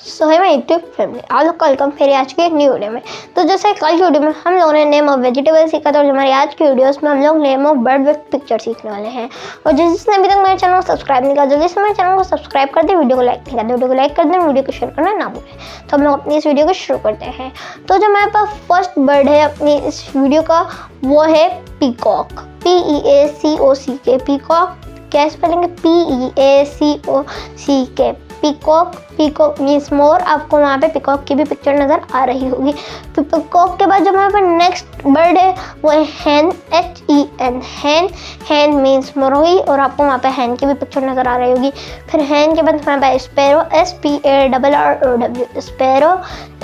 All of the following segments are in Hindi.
सो है माय यूट्यूब फैमिली, आप लोग वेलकम फिर आज की एक न्यू वीडियो में। तो जैसे कल की वीडियो में हम लोगों ने नेम ऑफ वेजिटेबल सीखा था, और हमारी आज की वीडियोस में हम लोग name of bird with picture सीखने वाले हैं। और जिसने अभी तक मेरे चैनल को सब्सक्राइब नहीं किया, जल्दी से मेरे चैनल को सब्सक्राइब कर दे, वीडियो को लाइक नहीं करते, वीडियो को लाइक कर दें, वीडियो को शेयर करना ना भूलें। तो हम लोग अपनी इस वीडियो को शुरू करते हैं। तो जो हमारे पास फर्स्ट बर्ड है अपनी इस वीडियो का, वो है पीकॉक, PEACOCK। पीकॉक क्या स्पेलिंग है? PEACOCK, peacock. Peacock means more. आपको वहाँ पे पीकॉक की भी पिक्चर नज़र आ रही होगी। तो पीकॉक के बाद जो हमारे पास नेक्स्ट बर्ड है वो है हैन, HEN, हैन। हैन मीन्स मुर्गी, और आपको वहाँ पे हैन की भी पिक्चर नज़र आ रही होगी। फिर हैन के बाद हमारे पास sparrow, SPARROW, sparrow.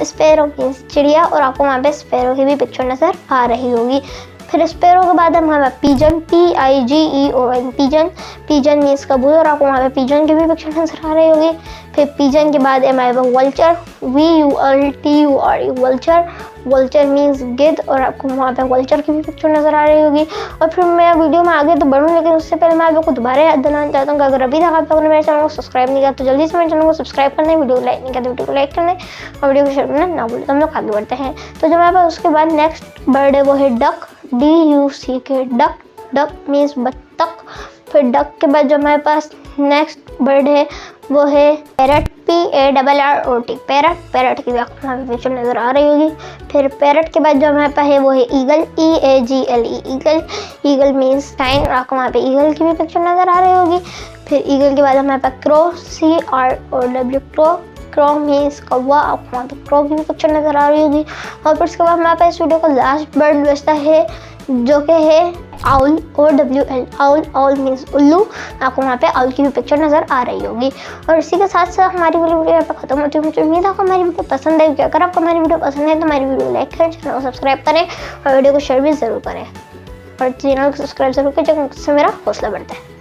Sparrow means चिड़िया, और आपको वहाँ पे स्पैरो की भी पिक्चर नज़र आ रही होगी। फिर स्पैरो के बाद हमारा pigeon, PIGEON, pigeon. Pigeon means कबूतर, और आपको वहाँ पे पीजन की भी पिक्चर नजर आ रही होगी। फिर पीजन के बाद हमारे पास vulture, VULTURE, vulture. Vulture means गिद्ध, और आपको वहाँ पे वल्चर की भी पिक्चर नजर आ रही होगी। और फिर मैं वीडियो में आगे तो बढ़ूँ, लेकिन उससे पहले मैं आप लोग को दोबारा याद दिलाना चाहता हूँ कि अगर अभी तक आप लोगों ने मेरे चैनल को सब्सक्राइब नहीं किया तो जल्दी से मेरे चैनल को सब्सक्राइब करना है, वीडियो को लाइक नहीं किया तो वीडियो को लाइक करना है, और वीडियो को शेयर करना ना भूलें। तो हम लोग आगे बढ़ते हैं। तो जो हमारे पास उसके बाद नेक्स्ट बर्ड है वो है duck, DUCK, duck. Duck means बत्तख। फिर डक के बाद जो हमारे पास नेक्स्ट बर्ड है वो है पैरट, PARROT, पैरट। पैरट की भी आपको वहाँ पे पिक्चर नज़र आ रही होगी। फिर पैरट के बाद जो हमारे पास है वो है eagle, EAGLE, eagle. Eagle means टाइन, और आपको वहाँ पे ईगल की भी पिक्चर नज़र आ रही होगी। फिर ईगल के बाद हमारे पास crow, CROW, crow. Crow means कौवा, आपको वहाँ पे क्रो की भी पिक्चर नज़र आ रही होगी। और फिर उसके बाद हमारे पास इस वीडियो का लास्ट बर्ड बचता है जो कि है owl, OWL, owl. Owl means उल्लू, आपको वहाँ पे आउल की भी पिक्चर नज़र आ रही होगी। और इसी के साथ साथ हमारी वीडियो यहाँ पे खत्म होती है। मुझे उम्मीद है आपको हमारी वीडियो पसंद आई। अगर आपको हमारी वीडियो पसंद है तो हमारी वीडियो लाइक करें, चैनल को सब्सक्राइब करें, और वीडियो को शेयर भी ज़रूर करें, और चैनल को सब्सक्राइब जरूर करें जिससे मेरा हौसला बढ़ता है।